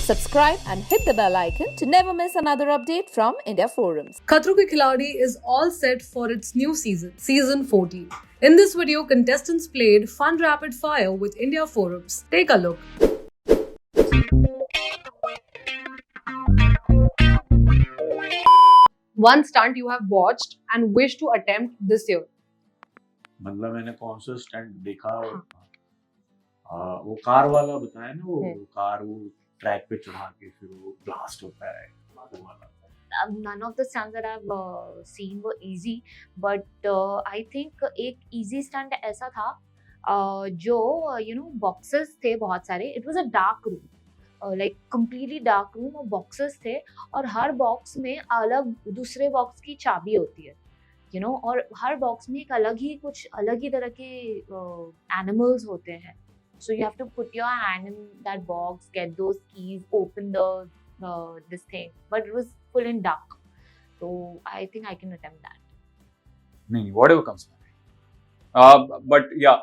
Subscribe and hit the bell icon to never miss another update from India Forums. Khatro Ke Khiladi is all set for its new season, Season 14. In this video, contestants played fun rapid fire with India Forums. Take a look. One stunt you have watched and wish to attempt this year. मतलब मैंने कौन सा stunt देखा वो car वाला बताया ना वो कार वो ट्रैक पे चढ़ा के फिर वो ब्लास्ट होता है वो वाला None of the stunts that I've seen were easy, but I think एक easy stunt ऐसा था जो boxes थे बहुत सारे. It was a dark room, like completely dark room और boxes थे और हर box में अलग दूसरे box की चाबी होती है, और हर box में एक अलग ही तरह के animals होते हैं. So you have to put your hand in that box, get those keys, open this thing, but it was full in dark. So I think I can attempt that. No, whatever comes my way. But yeah,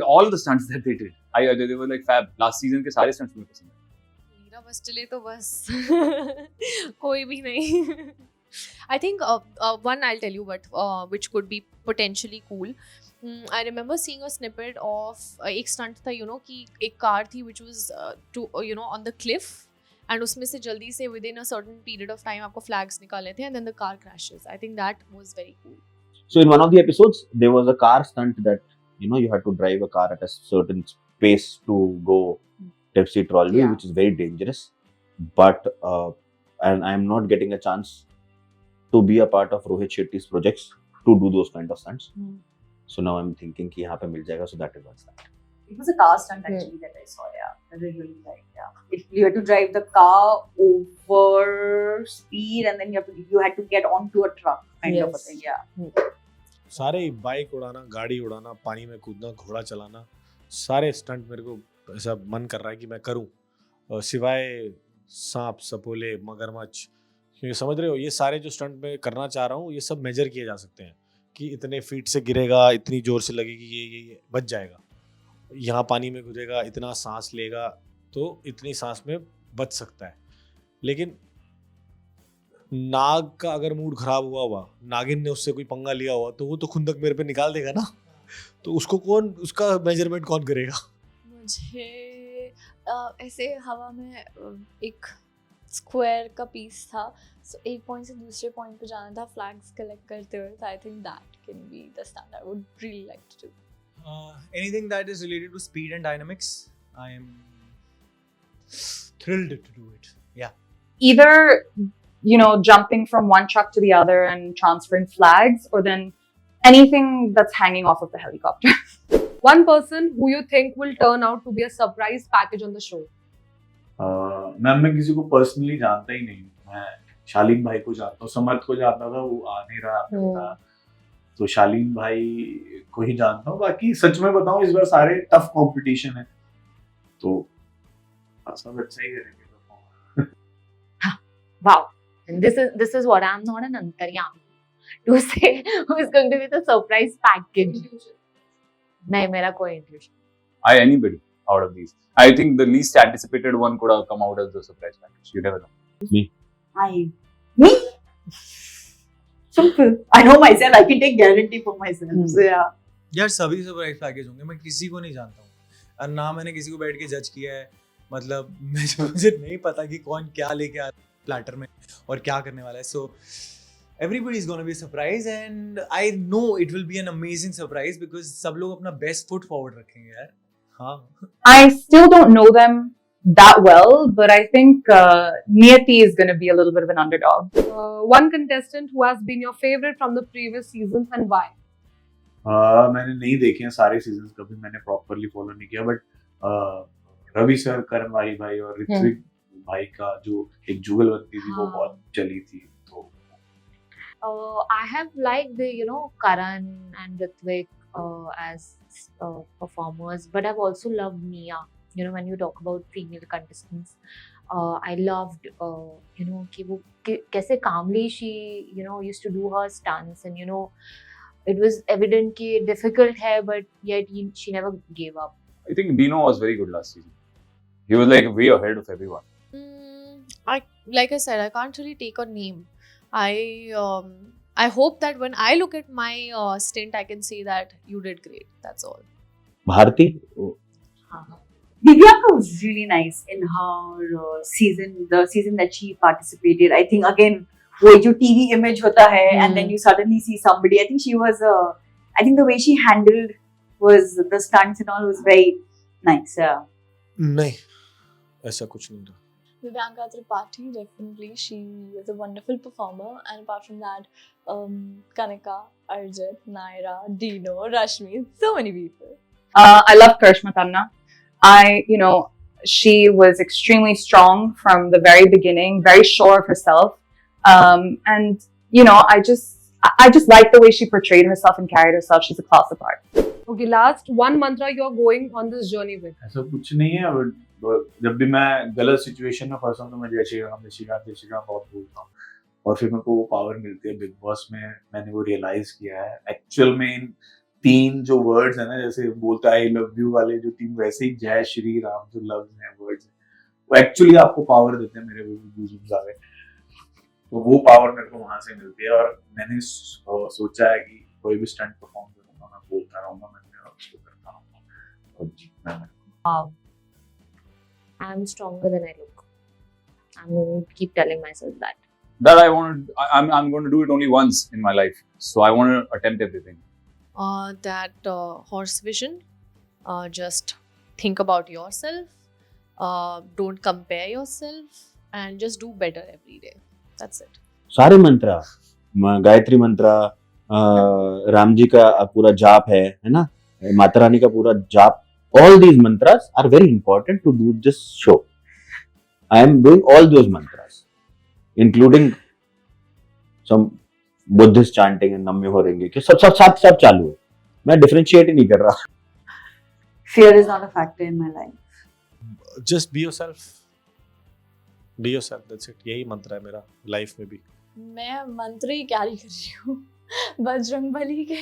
all the stunts that they did, they were like fab. Last season के सारे stunts मुझे पसंद आए. मेरा बस चले तो बस कोई भी नहीं. I think one I'll tell you, but which could be potentially cool. I remember seeing a snippet of एक stunt था, कि एक कार थी which was on the cliff. And उसमें से जल्दी से within a certain period of time आपको flags निकालने थे and then the car crashes. I think that was very cool. So in one of the episodes, there was a car stunt that you had to drive a car at a certain pace to go Tipsy Trolley, which is very dangerous. But and I am not getting a chance to be a part of Rohit Shetty's projects to do those kind of stunts. So now I'm thinking कि यहाँ पे मिल जाएगा. So that is one stunt. It was a car stunt actually that I saw, that I really liked, you had to drive the car over speed and then you had to get onto a truck kind of a thing, सारे bike उड़ाना, गाड़ी उड़ाना, पानी में कूदना, घोड़ा चलाना, सारे स्टंट मेरे को ऐसा मन कर रहा है कि मैं करूं, सिवाय सांप, सपोले, मगरमच्छ. क्योंकि समझ रहे हो, ये सारे जो स्टंट मैं करना चाह रहा हूँ ये सब मेजर किए जा सकते हैं कि इतने फीट से गिरेगा, इतनी जोर से लगेगी, ये बच जाएगा. यहाँ पानी में कूदेगा, इतना सांस लेगा तो इतनी सांस में बच सकता है. लेकिन नाग का अगर मूड खराब हुआ, नागिन ने उससे कोई पंगा लिया हुआ, तो वो तो खुंदक मेरे पे निकाल देगा ना. तो उसका मेजरमेंट कौन करेगा? मुझे ऐसे हवा में एक स्क्वायर का पीस था, so एक पॉइंट से दूसरे पॉइंट पे जाना था फ्लैग्स कलेक्ट करते हुए. So I think that can be the stunt I would really like to do. Anything that is related to speed and dynamics, I am thrilled to do it. Yeah. Either, jumping from one truck to the other and transferring flags, or then anything that's hanging off of the helicopter. One person who you think will turn out to be a surprise package on the show. मैं किसी को personally जानता ही नहीं. मैं शालीन भाई को जानता हूँ, समर्थ को जानता था, वो आ नहीं रहा था, तो शालीन भाई को ही जानता हूँ. बाकी सच में बताऊँ, इस बार सारे टफ कंपटीशन है, तो सब अच्छा ही करेंगे. Wow, and this is what I'm not an antaryami to say who is going to be the surprise package. नहीं, मेरा कोई intuition. Anybody out of these. I think the least anticipated one could have come out as the surprise package. You never know. Me. Me? Simple. I know myself. I can take guarantee for myself. So yeah. यार सभी surprise package होंगे. मैं किसी को नहीं जानता हूँ और ना मैंने किसी को बैठ के जज किया है. मतलब मुझे नहीं पता कि कौन क्या लेके आ प्लेटर में और क्या करने वाला है. So everybody is going to be a surprise and I know it will be an amazing surprise because सब लोग अपना best foot forward रखेंगे यार. हाँ. I still don't know them that well, but I think Niyati is going to be a little bit of an underdog. One contestant who has been your favorite from the previous seasons and why? मैंने नहीं देखे हैं सारे seasons, कभी मैंने properly follow नहीं किया, but Ravi sir, करण भाई और ऋत्विक भाई का जो एक जुगलबंदी थी वो बहुत चली थी. तो I have liked the Karan and Ritwik as performers, but I've also loved Mia. When you talk about female contestants, I loved कि वो कैसे calmly she used to do her stunts, and it was evident कि difficult है, but yet she never gave up. I think Dino was very good last season. He was like way ahead of everyone. Like I said, I can't really take a name. I hope that when I look at my stint, I can say that you did great. That's all. Bharti, Divyanka was really nice in her season, the season that she participated. I think again, वो जो TV image होता है, and then you suddenly see somebody. I think she was, I think the way she handled was the stunts and all was very nice. नहीं, ऐसा कुछ नहीं था. Divyanka Tripathi, definitely. She is a wonderful performer. And apart from that, Kanika, Arjit, Naira, Dino, Rashmi, so many people. I love Karishma Tanna. She was extremely strong from the very beginning, very sure of herself. And, I just like the way she portrayed herself and carried herself. She's a class apart. Okay, last one mantra you're going on this journey with. ऐसा कुछ नहीं है. जब भी मैं गलत situation में फंसा हूं तो मैं जय श्री राम बहुत बोलता हूँ, और फिर मेरे को वो पावर मिलती है. बिग बॉस में मैंने वो रियलाइज किया है. एक्चुअल में इन 3 जो वर्ड्स है ना, जैसे बोलता है आई लव यू वाले जो 3, वैसे ही जय श्री राम जो लव्स हैं, वर्ड्स हैं, वो एक्चुअली आपको पावर देते हैं. मेरे गूज़बम्स आ गए, तो वो पावर मेरे को वहां से मिलती है. और मैंने सोचा है कि कोई भी स्टंट परफॉर्म करूंगा, मैं बोलता रहूंगा, मैं उसको करता रहूंगा और जीतना है. I'm stronger than I look. I'm going to keep telling myself that. I'm going to do it only once in my life, so I want to attempt everything. That horse vision. Just think about yourself. Don't compare yourself, and just do better every day. That's it. सारे मंत्रा, गायत्री मंत्रा, राम जी का पूरा जाप है ना, माता रानी का पूरा जाप. All these mantras are very important to do this show. I am doing all those mantras, including some Buddhist chanting and Namyo Renge. कि सब चालू है. मैं differentiate ही नहीं कर रहा. Fear is not a factor in my life. Just be yourself. Be yourself. That's it. यही मंत्र है मेरा लाइफ में भी. मैं मंत्र ही कैरी कर रही हूँ बजरंगबली के,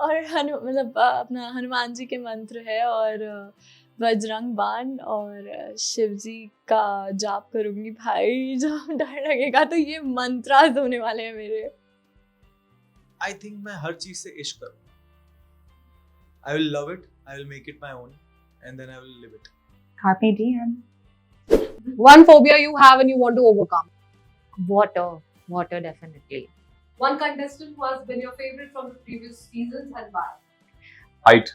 और अपना हनुमान जी के मंत्र है, और बजरंग बाण और शिव जी का जाप करूंगी भाई. जब डर लगेगा तो ये मंत्रास होने वाले हैं मेरे. I think मैं हर चीज से इश्क करूँगा. I will love it, I will make it my own, and then I will live it. Carpe diem. One phobia you have and you want to overcome. Water definitely. One contestant who has been your favorite from the previous seasons and why? Height.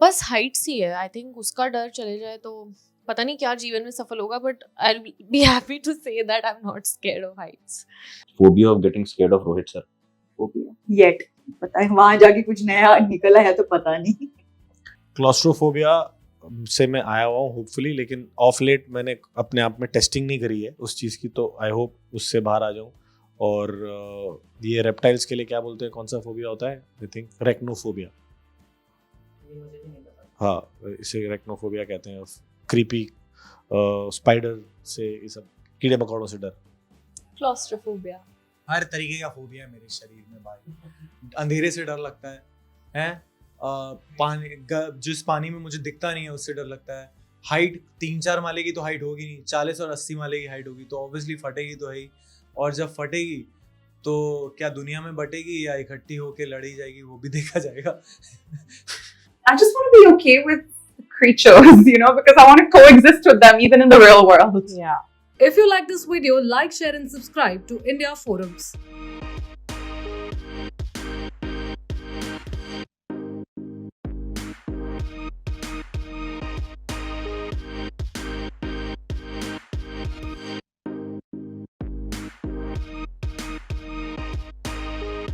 बस Heights ही है. I think उसका डर चले जाए तो पता नहीं क्या जीवन में सफल होगा, but I will be happy to say that I am not scared of heights. Phobia of getting scared of Rohit sir. Phobia. Yet. पता है वहां जाके कुछ नया निकला है तो पता नहीं. क्लॉस्ट्रोफोबिया से मैं आया हुआ हूँ होपफुली, लेकिन ऑफ लेट मैंने अपने आप में टेस्टिंग नहीं करी है उस चीज़ की, तो आई होप उससे बाहर आ जाऊँ. और ये रेप्टाइल्स के लिए क्या बोलते हैं, कौन सा फोबिया होता है? I think arachnophobia. हाँ, इसे रेक्नोफोबिया कहते हैं. क्रीपी स्पाइडर से, ये सब कीड़े मकोड़ों से डर. क्लॉस्ट्रोफोबिया. हर तरीके का फोबिया है मेरे शरीर में भाई. अंधेरे से डर लगता है पानी, जिस पानी में मुझे दिखता नहीं है उससे डर लगता है. हाइट 3-4 माले की तो हाइट होगी नहीं, 40 और 80 माले की हाइट होगी तो ऑब्वियसली फटेगी तो है ही. और जब फटेगी तो क्या दुनिया में बटेगी या इकट्ठी होके लड़ी जाएगी, वो भी देखा जाएगा. I just want to be okay with creatures, because I want to coexist with them even in the real world. Yeah. If you like this video, like, share and subscribe to India Forums.